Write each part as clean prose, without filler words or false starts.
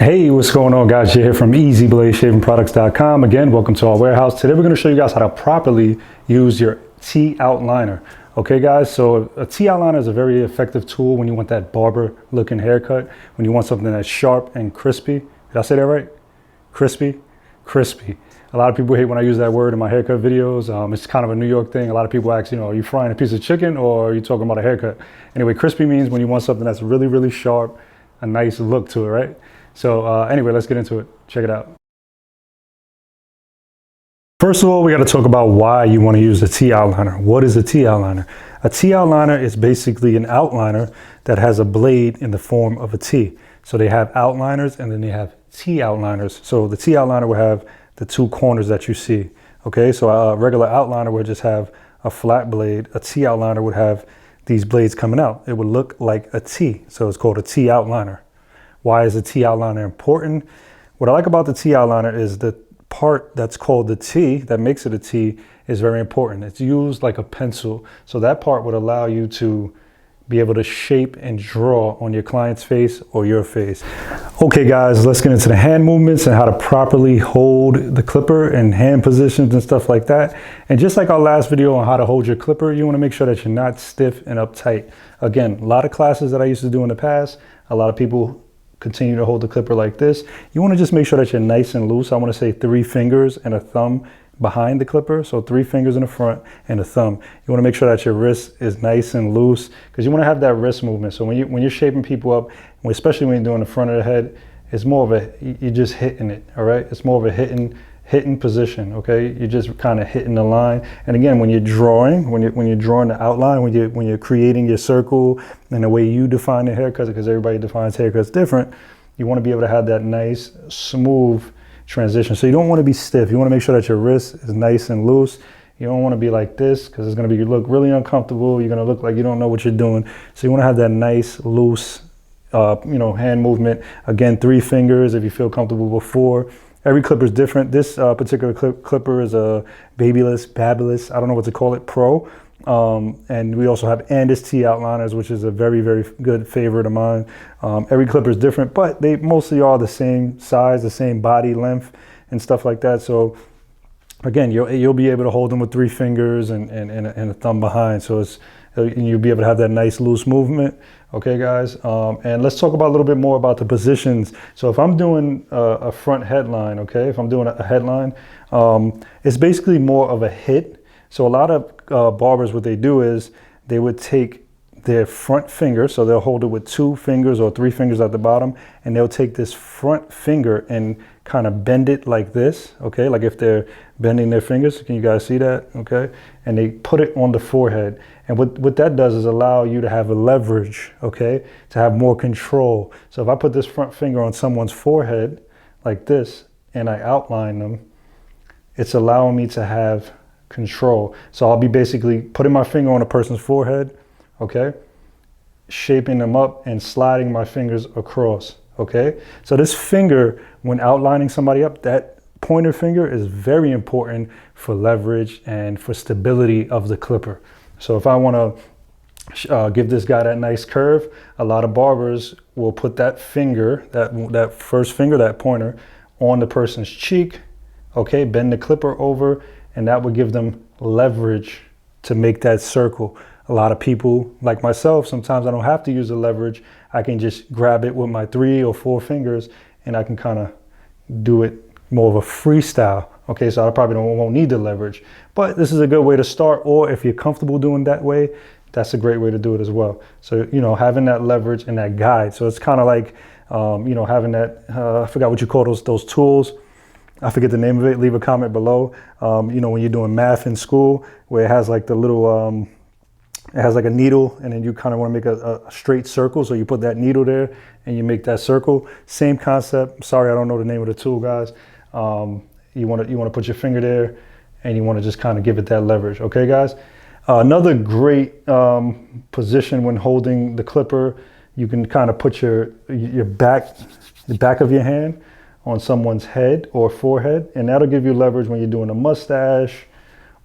Hey, what's going on, guys? You're here from EasyBladeShavingProducts.com. Again, welcome to our warehouse. Today we're going to show you guys how to properly use your T outliner. Okay, guys, so a T outliner is a very effective tool when you want that barber looking haircut, when you want something that's sharp and crispy. Did I say that right? Crispy? Crispy. A lot of people hate when I use that word in my haircut videos. It's kind of a New York thing. A lot of people ask, are you frying a piece of chicken or are you talking about a haircut? Anyway, crispy means when you want something that's really, really sharp, a nice look to it, right? So anyway, let's get into it. Check it out. First of all, we got to talk about why you want to use a T outliner. What is a T outliner? A T outliner is basically an outliner that has a blade in the form of a T. So they have outliners and then they have T outliners. So the T outliner will have the two corners that you see. Okay, so a regular outliner would just have a flat blade. A T outliner would have these blades coming out. It would look like a T. So it's called a T outliner. Why is the T outliner important? What I like about the T outliner is the part that's called the T, that makes it a T, is very important. It's used like a pencil. So that part would allow you to be able to shape and draw on your client's face or your face. Okay, guys, let's get into the hand movements and how to properly hold the clipper and hand positions and stuff like that. And just like our last video on how to hold your clipper, you want to make sure that you're not stiff and uptight. Again, a lot of classes that I used to do in the past, a lot of people continue to hold the clipper like this. You want to just make sure that you're nice and loose. I want to say 3 fingers and a thumb behind the clipper. So 3 fingers in the front and a thumb. You want to make sure that your wrist is nice and loose because you want to have that wrist movement. So when you're shaping people up, especially when you're doing the front of the head, it's more of a, you're just hitting it, all right? It's more of a hitting position, okay? You're just kind of hitting the line. And again, when you're drawing, when you're drawing the outline, when you're creating your circle and the way you define the haircut, because everybody defines haircuts different, you want to be able to have that nice, smooth transition. So you don't want to be stiff. You want to make sure that your wrist is nice and loose. You don't want to be like this because it's going to look really uncomfortable. You're going to look like you don't know what you're doing. So you want to have that nice, loose, hand movement. Again, 3 fingers if you feel comfortable before. Every clipper is different. This particular clipper is a Babyliss, I don't know what to call it, Pro. And we also have Andis T outliners, which is a very, very good favorite of mine. Every clipper is different, but they mostly are the same size, the same body length and stuff like that. So again, you'll be able to hold them with 3 fingers and a thumb behind. So you'll be able to have that nice loose movement. Okay, guys, and let's talk about a little bit more about the positions. So if I'm doing a front headline, okay, if I'm doing a headline, it's basically more of a hit. So a lot of barbers, what they do is they would take their front finger, so they'll hold it with 2 fingers or 3 fingers at the bottom, and they'll take this front finger and kind of bend it like this, okay, like if they're bending their fingers. Can you guys see that? Okay, and they put it on the forehead. And what that does is allow you to have a leverage, okay, to have more control. So if I put this front finger on someone's forehead like this and I outline them, it's allowing me to have control. So I'll be basically putting my finger on a person's forehead, okay, shaping them up and sliding my fingers across, okay. So this finger, when outlining somebody up, that pointer finger is very important for leverage and for stability of the clipper. So if I want to give this guy that nice curve, a lot of barbers will put that finger, that first finger, that pointer, on the person's cheek, okay, bend the clipper over, and that would give them leverage to make that circle. A lot of people, like myself, sometimes I don't have to use the leverage. I can just grab it with my 3 or 4 fingers, and I can kind of do it more of a freestyle. Okay, so I probably won't need the leverage, but this is a good way to start. Or if you're comfortable doing that way, that's a great way to do it as well. So, having that leverage and that guide. So it's kind of like, having that, I forgot what you call those tools. I forget the name of it. Leave a comment below. When you're doing math in school, where it has like the little, it has like a needle, and then you kind of want to make a straight circle. So you put that needle there and you make that circle. Same concept. Sorry, I don't know the name of the tool, guys. You want to put your finger there and you want to just kind of give it that leverage. Okay, guys. Another great position when holding the clipper, you can kind of put the back of your hand on someone's head or forehead, and that'll give you leverage when you're doing a mustache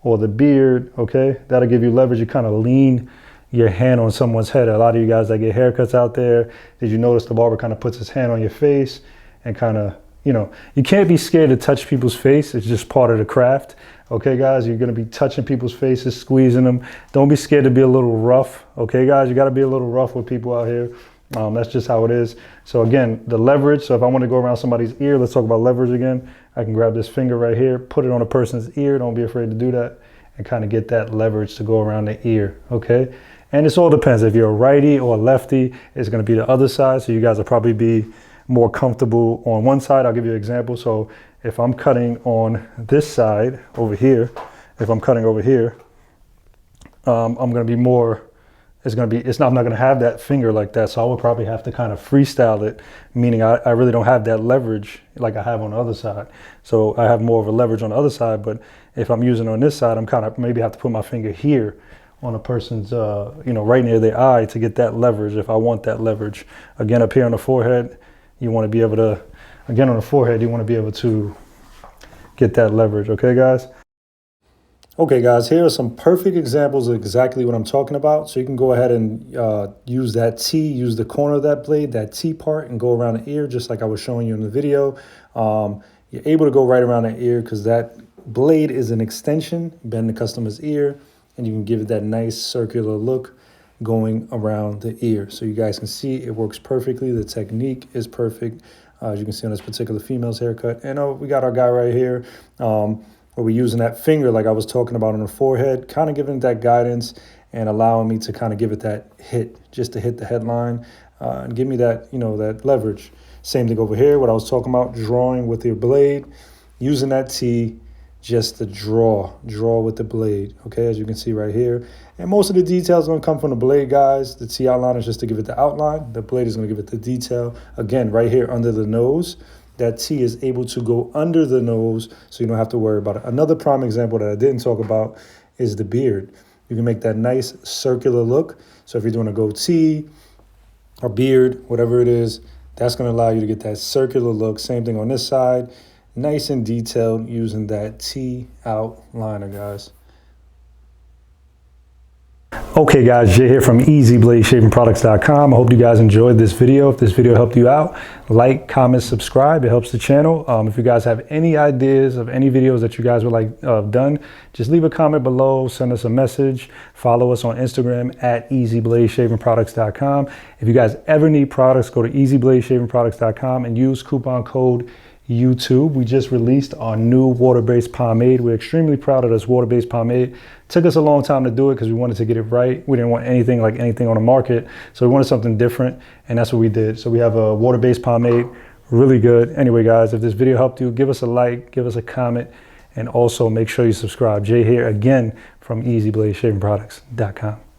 or the beard, okay? That'll give you leverage. You kind of lean your hand on someone's head. A lot of you guys that get haircuts out there, did you notice the barber kind of puts his hand on your face and kind of, you know, you can't be scared to touch people's face. It's just part of the craft. Okay, guys, you're going to be touching people's faces, squeezing them. Don't be scared to be a little rough. Okay, guys, you got to be a little rough with people out here. That's just how it is. So again, the leverage. So if I want to go around somebody's ear, let's talk about leverage again. I can grab this finger right here, put it on a person's ear. Don't be afraid to do that, and kind of get that leverage to go around the ear. Okay. And this all depends. If you're a righty or a lefty, it's going to be the other side. So you guys will probably be more comfortable on one side. I'll give you an example. So if I'm cutting on this side over here, if I'm cutting over here, I'm going to be more, I'm not going to have that finger like that. So I would probably have to kind of freestyle it, meaning I really don't have that leverage like I have on the other side. So I have more of a leverage on the other side. But if I'm using on this side, I'm kind of maybe have to put my finger here on a person's, you know, right near their eye to get that leverage if I want that leverage. Again, up here on the forehead, you want to be able to, again, on the forehead, you want to be able to get that leverage. Okay, guys? Okay, guys, here are some perfect examples of exactly what I'm talking about. So you can go ahead and use that T, use the corner of that blade, that T part, and go around the ear, just like I was showing you in the video. You're able to go right around the ear because that blade is an extension, bend the customer's ear, and you can give it that nice circular look going around the ear. So you guys can see it works perfectly. The technique is perfect. As you can see on this particular female's haircut. And we got our guy right here where we're using that finger like I was talking about on the forehead, kind of giving it that guidance and allowing me to kind of give it that hit, just to hit the headline and give me that, you know, that leverage. Same thing over here, what I was talking about, drawing with your blade, using that T, just to draw with the blade, okay, as you can see right here. And most of the details are going to come from the blade, guys. The T outline is just to give it the outline. The blade is going to give it the detail. Again, right here under the nose, that T is able to go under the nose, so you don't have to worry about it. Another prime example that I didn't talk about is the beard. You can make that nice circular look. So if you're doing a goatee or beard, whatever it is, that's going to allow you to get that circular look. Same thing on this side. Nice and detailed using that T outliner, guys. Okay, guys, Jay here from EasyBladeShavingProducts.com. I hope you guys enjoyed this video. If this video helped you out, like, comment, subscribe. It helps the channel. If you guys have any ideas of any videos that you guys would like done, just leave a comment below, send us a message, follow us on Instagram at EasyBladeShavingProducts.com. If you guys ever need products, go to EasyBladeShavingProducts.com and use coupon code YouTube. We just released our new water-based pomade. We're extremely proud of this water-based pomade. Took us a long time to do it because we wanted to get it right. We didn't want anything like anything on the market, so we wanted something different, and that's what we did. So we have a water-based pomade, really good. Anyway, guys, if this video helped you, give us a like, give us a comment, and also make sure you subscribe. Jay here again from EasyBladeShavingProducts.com.